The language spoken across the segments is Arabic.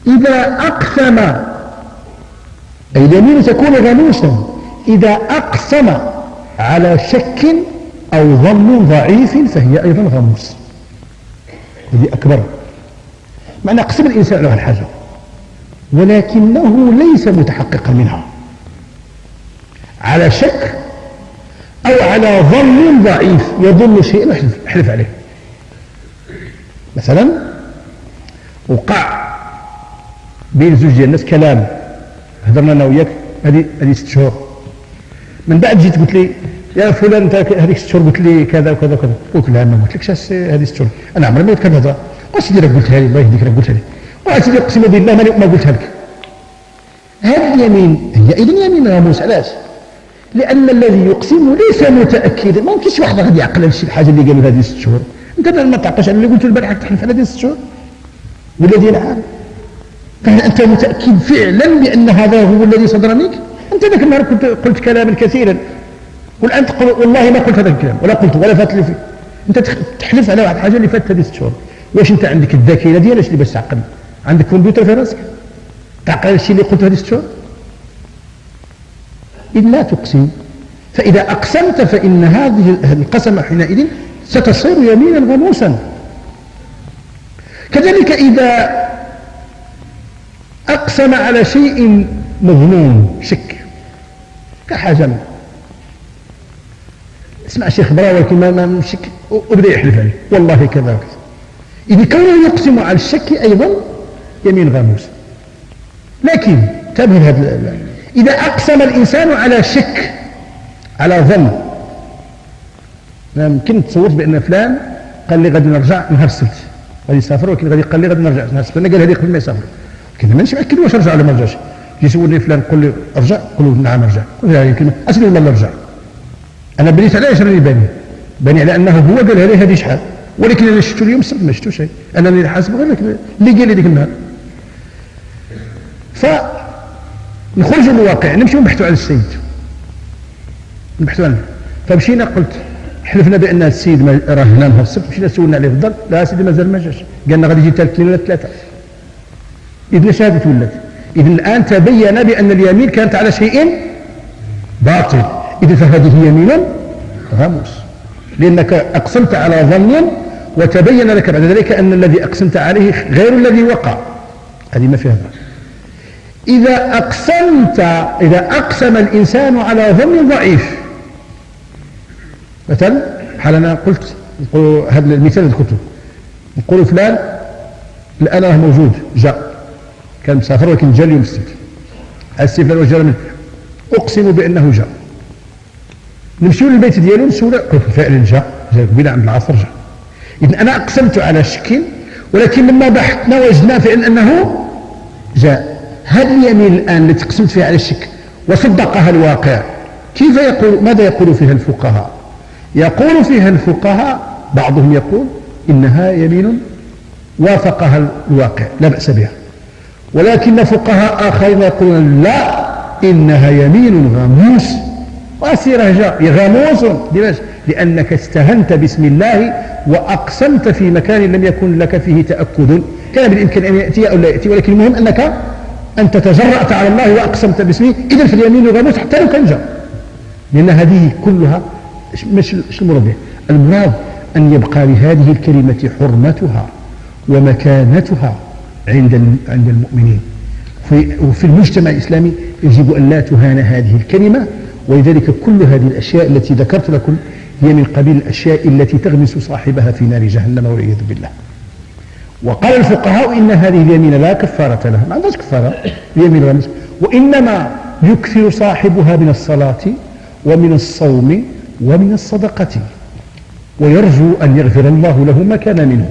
إذا أقسم، أي اليمين تكون غموسا إذا أقسم على شك أو ظن ضعيف فهي أيضا غموس. هذه أكبر معنى أقسم الإنسان على الحاجة ولكنه ليس متحققا منها، على شك أو على ظن ضعيف يظن شيئا يحلف عليه. مثلا وقع بين زوج ديال الناس كلام، هضرنا انا وياك هذه 6 شهور، من بعد جيت قلت لي يا فلان انت هذيك 6 شهور قلت لي كذا وكذا وكذا، قلت لا ما قلتلكش هذه 6 شهور، انا عمري ما كنهضر، وسيدي راه قلتها لي الله يهديك راه قلتها لي، وسيدي اقسم بالله ما قلتها لك. هذه اليمين هي ايضا يمين غموس. علاش؟ لان الذي يقسم ليس متاكدا، ما يمكنش واحد غادي يعقل هذه الحاجه اللي قالوا هذه 6 شهور، انت ما تعقلش على اللي قلت البارح تحلف على هذه 6 شهور ولا ديال عام، فهل أنت متأكد فعلا بأن هذا هو الذي صدر منك؟ أنت ذاك النهار قلت كلاما كثيرا والآن تقول والله ما قلت هذا الكلام ولا قلت ولا فات لي فيه. أنت تحلف على واحد حاجة اللي فاتت هذه 6 شهور. واش أنت عندك الذاكرة ديالك اللي باش تعقل؟ عندك كمبيوتر في راسك تعقل الشيء اللي قلت هذه 6 شهور؟ إذ لا تقسم. فإذا أقسمت فإن هذه القسم حينئذ ستصير يمينا غموسا. كذلك إذا أقسم على شيء مظنون شك كحاجة اسمع شيخ براوي ما شك وبدأ يحلف عليه والله كذا وكذا. إذا كونه يقسم على الشك أيضا يمين غاموس. لكن تابه هذا، إذا أقسم الإنسان على شك على ظن، يمكن تصورت بأن فلان قال لي غادي نرجع نهار السبت غادي يسافر، ولكن غادي قال لي غادي نرجع نهار السبت، أنا قال هذه قبل ما يسافر، كنا مانيش مأكد واش رجع ولا ما رجعش. يسولني فلان قل لي ارجع، قل له نعم ارجع، قل له يمكن اسالني والله نرجع. انا بنيت علاش راني باني على انه هو قال لي هذه شحال، ولكن انا شفتو اليوم السبت ما شفتو شيء، انا اللي حاسب غير اللي قال لي ديك النهار. فنخرجوا من الواقع نمشيو نبحثوا على السيد، نبحثوا عنه. فمشينا قلت حلفنا بان السيد راه هنا نهار السبت، مشينا سولنا عليه في الدار، لا سيدي مازال ما جاش، قالنا غادي يجي 2 ولا 3. إذن شهادة ولد. إذن الآن تبين بأن اليمين كانت على شيء باطل، إذن فهذه يمين غموس، لأنك أقسمت على ظن وتبين لك بعد ذلك أن الذي أقسمت عليه غير الذي وقع، هذه ما فيها. إذا أقسم الإنسان على ظن ضعيف، مثلا حال أنا قلت هذا المثال اللي قلته، نقول فلان الآن راه موجود جاء كان مسافر ولكن جاء اليوم السبت، السيف لو جاء منه اقسم بانه جاء. نمشيو للبيت ديالو نسولو قلت فعلا جاء قبيله عند العصر جاء. اذا انا اقسمت على شك، ولكن لما بحثنا وجدنا فعلا انه جاء. هذه اليمين الان اللي تقسمت فيها على الشك وصدقها الواقع، كيف يقول؟ ماذا يقول فيها الفقهاء؟ يقول فيها الفقهاء بعضهم يقول انها يمين وافقها الواقع لا بأس بها، ولكن فقهاء آخرين يقولون لا إنها يمين غموس. وأسيره جاء غموس لماذا؟ لأنك استهنت باسم الله وأقسمت في مكان لم يكن لك فيه تأكد، كان بالإمكان أن يأتي أو لا يأتي، ولكن المهم أنت تجرأت على الله وأقسمت باسمه، إذن في اليمين غموس حتى لو كان جاء. لأن هذه كلها مش المراد بها، المراد أن يبقى لهذه الكلمة حرمتها ومكانتها عند المؤمنين. وفي المجتمع الإسلامي يجب أن لا تهان هذه الكلمة، ولذلك كل هذه الأشياء التي ذكرت لكم هي من قبيل الأشياء التي تغمس صاحبها في نار جهنم والعياذ بالله. وقال الفقهاء إن هذه اليمين لا كفارة لها، ما عندهاش كفارة اليمين غمس، وإنما يكثر صاحبها من الصلاة ومن الصوم ومن الصدقة، ويرجو أن يغفر الله له ما كان منه.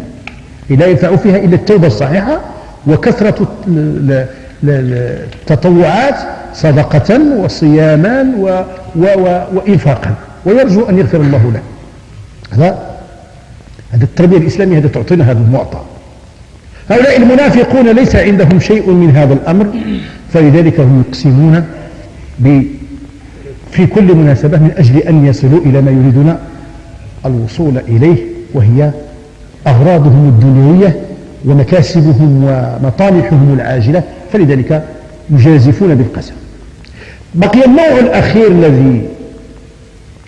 لا ينفع فيها إلا التوبة الصحيحة وكثرة التطوعات صدقة وصياما وإنفاقا، ويرجو أن يغفر الله له. هذا التربية الإسلامية هذا تعطينا هذا المعطى. هؤلاء المنافقون ليس عندهم شيء من هذا الأمر، فلذلك هم يقسمون في كل مناسبة من أجل أن يصلوا إلى ما يريدون الوصول إليه، وهي أغراضهم الدنيوية ومكاسبهم ومطامحهم العاجلة، فلذلك يجازفون بالقسم. بقي النوع الأخير الذي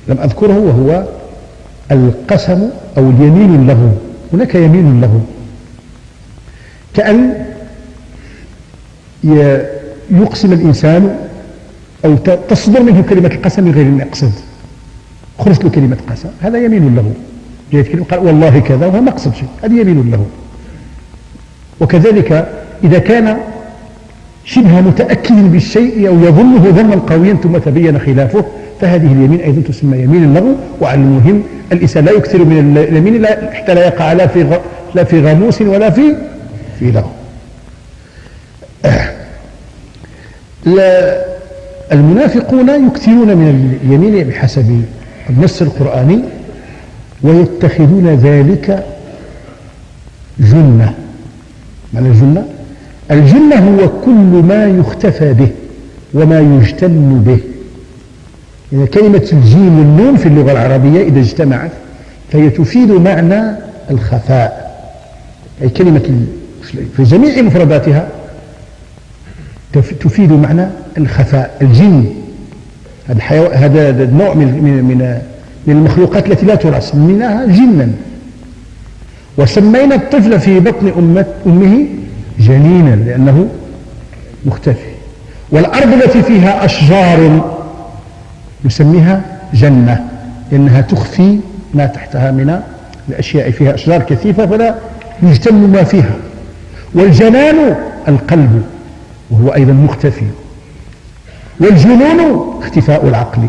لم أذكره، وهو القسم أو اليمين اللغو. هناك يمين لغو، كأن يقسم الإنسان أو تصدر منه كلمة القسم من غير أن يقصد، خرجت له كلمة قسم، هذا يمين له. جاءت كلمة قال والله كذا وهو ما قصد شيء، هذا يمين له. وكذلك إذا كان شبه متأكد بالشيء أو يظنه ظنا قويا ثم تبين خلافه، فهذه اليمين أيضا تسمى يمين اللغو. وعلى المهم الإنسان لا يكثر من اليمين حتى لا يقع لا في غموس ولا في لغو. المنافقون يكثرون من اليمين بحسب النص القرآني، ويتخذون ذلك جنة. معنى الجنة؟ الجنة هو كل ما يختفى به وما يجتن به. يعني كلمة الجيم والنون في اللغة العربية إذا اجتمعت فهي تفيد معنى الخفاء. أي كلمة في جميع مفرداتها تفيد معنى الخفاء. الجن هذا النوع من المخلوقات التي لا ترى، سميناها جنا. وسمينا الطفل في بطن أمه جنينا لأنه مختفي. والأرض التي فيها أشجار نسميها جنة لأنها تخفي ما تحتها من الأشياء، فيها أشجار كثيفة فلا يجتن ما فيها. والجنان القلب وهو أيضا مختفي. والجنون اختفاء العقل.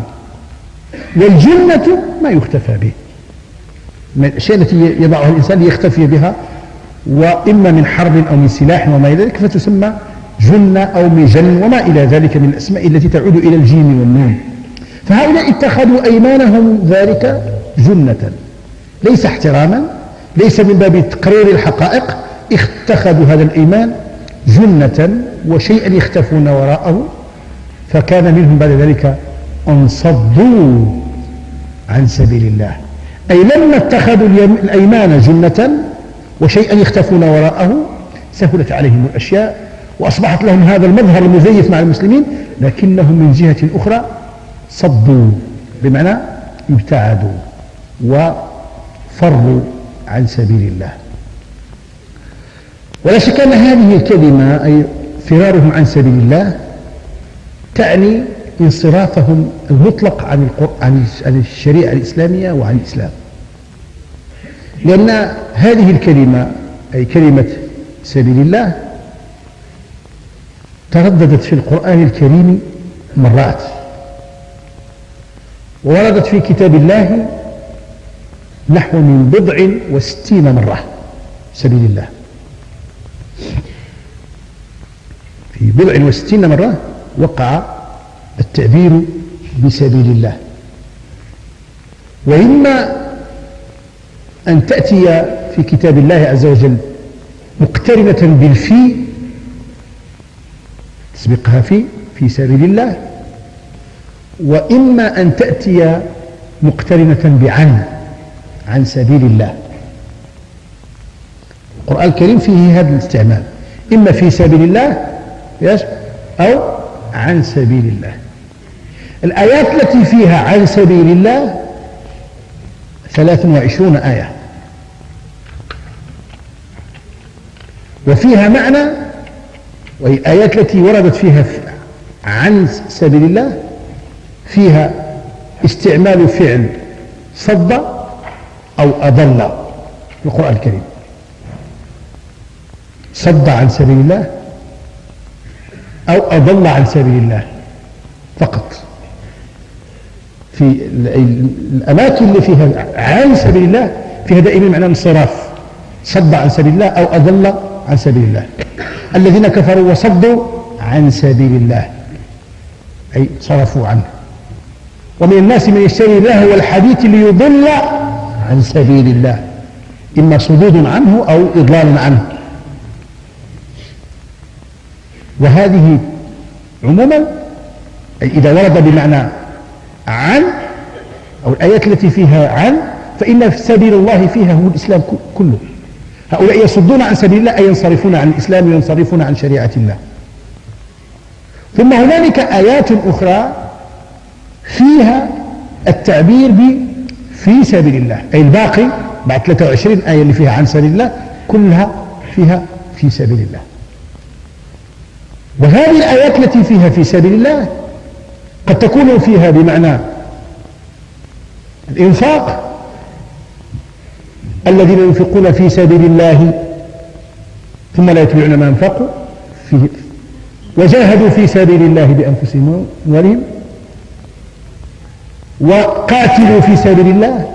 والجنة ما يختفى به، من الأشياء التي يضعها الإنسان ليختفي بها، وإما من حرب أو من سلاح وما إلى ذلك، فتسمى جنة أو مجن وما إلى ذلك من الأسماء التي تعود إلى الجيم والنون. فهؤلاء اتخذوا أيمانهم ذلك جنة، ليس احتراما، ليس من باب تقرير الحقائق، اتخذوا هذا الأيمان جنة وشيئا يختفون وراءه. فكان منهم بعد ذلك أن صدوا عن سبيل الله. أي لما اتخذوا الأيمان جنة وشيئا يختفون وراءه سهلت عليهم الأشياء وأصبحت لهم هذا المظهر المزيف مع المسلمين، لكنهم من جهة أخرى صدوا، بمعنى ابتعدوا وفروا عن سبيل الله. ولا شك أن هذه الكلمة أي فرارهم عن سبيل الله تعني انصرافهم المطلق عن الشريعة الإسلامية وعن الإسلام. لأن هذه الكلمة أي كلمة سبيل الله ترددت في القرآن الكريم مرات، ووردت في كتاب الله نحو من 60 مرة. سبيل الله في 60 مرة وقع التعبير بسبيل الله. وإما أن تأتي في كتاب الله عز وجل مقترنة بالفي تسبقها في سبيل الله، وإما أن تأتي مقترنة عن سبيل الله. القرآن الكريم فيه هذا الاستعمال، إما في سبيل الله أو عن سبيل الله. الآيات التي فيها عن سبيل الله 23 آية، وفيها معنى. والآيات التي وردت فيها عن سبيل الله فيها استعمال فعل صد أو أضل في القرآن الكريم. صد عن سبيل الله أو أضل عن سبيل الله فقط. في الأماكن اللي فيها عن سبيل الله فيها دائما معنى انصراف، صد عن سبيل الله أو أضل عن سبيل الله. الذين كفروا وصدوا عن سبيل الله أي صرفوا عنه. ومن الناس من يشتري اللهو والحديث ليضل عن سبيل الله، إما صدود عنه أو إضلال عنه. وهذه عموما أي إذا ورد بمعنى عن أو الآيات التي فيها عن، فإن سبيل الله فيها هو الإسلام كله. هؤلاء يصدون عن سبيل الله، أي ينصرفون عن الإسلام وينصرفون عن شريعة الله. ثم هنالك آيات أخرى فيها التعبير في سبيل الله، أي الباقي بعد 23 آية اللي فيها عن سبيل الله كلها فيها في سبيل الله. وهذه الآيات التي فيها في سبيل الله قد تكون فيها بمعنى الإنفاق، الذين ينفقون في سبيل الله ثم لا يتبعون ما أنفقوا وجاهدوا في سبيل الله بأنفسهم وأموالهم وقاتلوا في سبيل الله،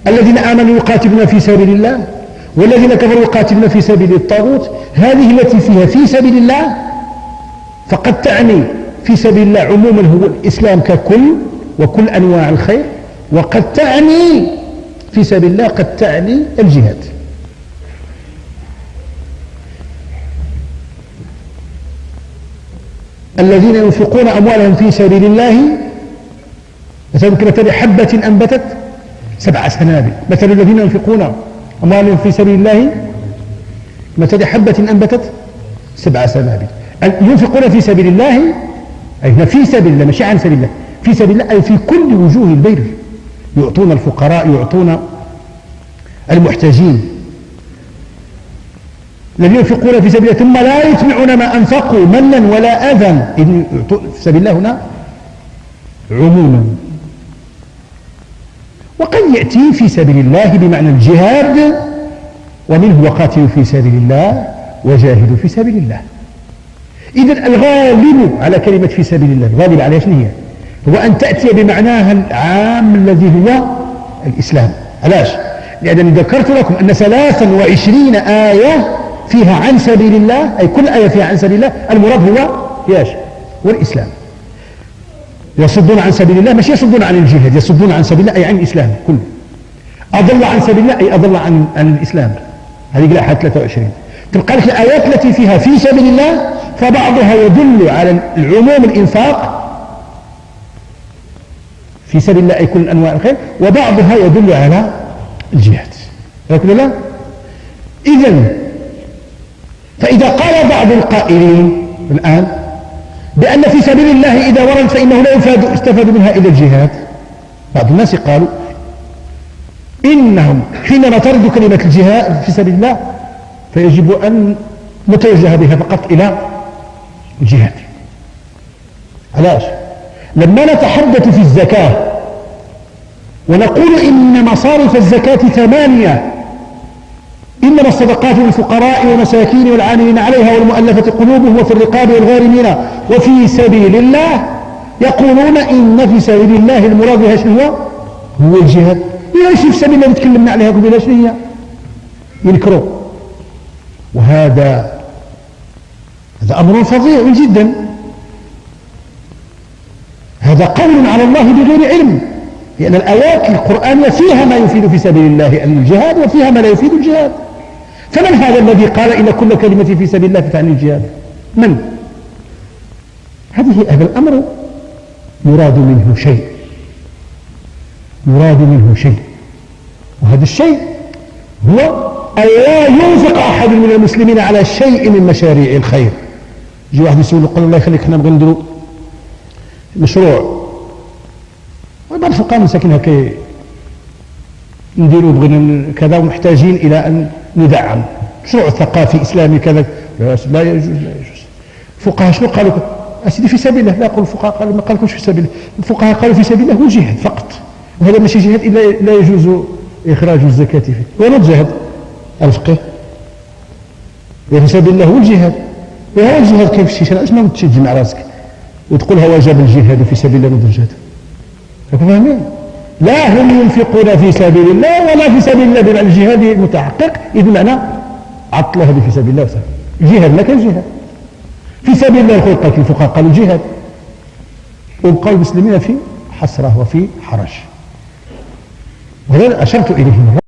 الذين آمنوا يقاتلون في سبيل الله والذين كفروا يقاتلون في سبيل الطاغوت. هذه التي فيها في سبيل الله فقد تعني في سبيل الله عموما هو الإسلام ككل وكل أنواع الخير، وقد تعني في سبيل الله قد تعني الجهاد. الذين ينفقون أموالهم في سبيل الله مثلا كمثل حبة أنبتت 7 سنابل. مثل الذين ينفقون أموالهم في سبيل الله مثل حبة أنبتت 7 سنابل. ينفقون في سبيل الله أي في سبيل الله، مش عن سبيل الله، في سبيل الله أي في كل وجوه البر، يعطون الفقراء، يعطون المحتاجين. الذين ينفقون في سبيل الله ثم لا يتبعون ما أنفقوا منا ولا أذى. في سبيل الله هنا عموما. وقد يأتي في سبيل الله بمعنى الجهاد، ومنه وقاتلوا في سبيل الله وجاهدوا في سبيل الله. إذن الغالب على كلمة في سبيل الله، الغالب عليها شنو هي؟ هو أن تأتي بمعناها العام الذي هو الإسلام. علاش؟ لأنني ذكرت لكم أن 23 آية فيها عن سبيل الله، أي كل آية فيها عن سبيل الله، المراد هو ياش؟ هو الإسلام. يصدون عن سبيل الله، مش يصدون عن الجهاد، يصدون عن سبيل الله أي عن الإسلام كله. أضل عن سبيل الله أي أضل عن الإسلام. هذه الآية 23. تبقى لك الآيات التي فيها في سبيل الله فبعضها يدل على العموم الإنفاق في سبيل الله أي كل أنواع الخير، وبعضها يدل على الجهاد. لكن لا إذن فإذا قال بعض القائلين الآن بأن في سبيل الله إذا ورد فإنه لا يستفاد منها إلى الجهاد، بعض الناس قالوا إنهم حينما ترد كلمة الجهاد في سبيل الله فيجب أن نتوجه بها فقط إلى الجهاد. علاش؟ لما نتحدث في الزكاة ونقول إن مصارف الزكاة 8، إنما الصدقات للفقراء والمساكين والعاملين عليها والمؤلفة قلوبهم وفي الرقاب والغارمين وفي سبيل الله، يقولون إن في سبيل الله المراد بها شنو هو الجهاد. ليش في سبيل الله تكلمنا عليها قبل شنو هي؟ ينكروا. وهذا أمر فظيع جدا. هذا قول على الله بغير علم، لأن الآيات القرآنية فيها ما يفيد في سبيل الله الجهاد وفيها ما لا يفيد الجهاد. فمن هذا الذي قال إن كل كلمة في سبيل الله تعني الجهاد؟ من؟ هذا الأمر يراد منه شيء، يراد منه شيء، وهذا الشيء هو أن لا ينفق أحد من المسلمين على شيء من مشاريع الخير. يجي واحد يسول قال الله يخليك احنا نبغي نديروا مشروع، وبعض الفقهاء مساكين هكا نديروا بغينا كذا ومحتاجين إلى أن ندعم مشروع ثقافي إسلامي كذا. لا يجوز، لا يجوز. الفقهاء شنو قالوا؟ أسيدي في سبيل الله. لا يقول الفقهاء قالوا ما قالكمش في سبيل الله، الفقهاء قالوا في سبيل الله هو جهاد فقط، وهذا ماشي جهاد إلا لا يجوز إخراج الزكاة فيه. ولا الجهاد الفقه في سبيل الله هو الجهاد. وهو الجهاد كيف الشيء؟ علاش ما تجمع راسك وتقولها وجب الجهاد في سبيل الله ضد الجهاد؟ راكم فاهمين؟ لا هم ينفقون في سبيل الله ولا في سبيل الله بمعنى الجهاد المتحقق، إذ معنى عطل هذه في سبيل الله وسبيل الجهاد. ما كان جهاد في سبيل الله. الخلق الفقهاء قالوا جهاد، وبقوا المسلمين في حسرة وفي حرج. وهذا أشرت إليه مرة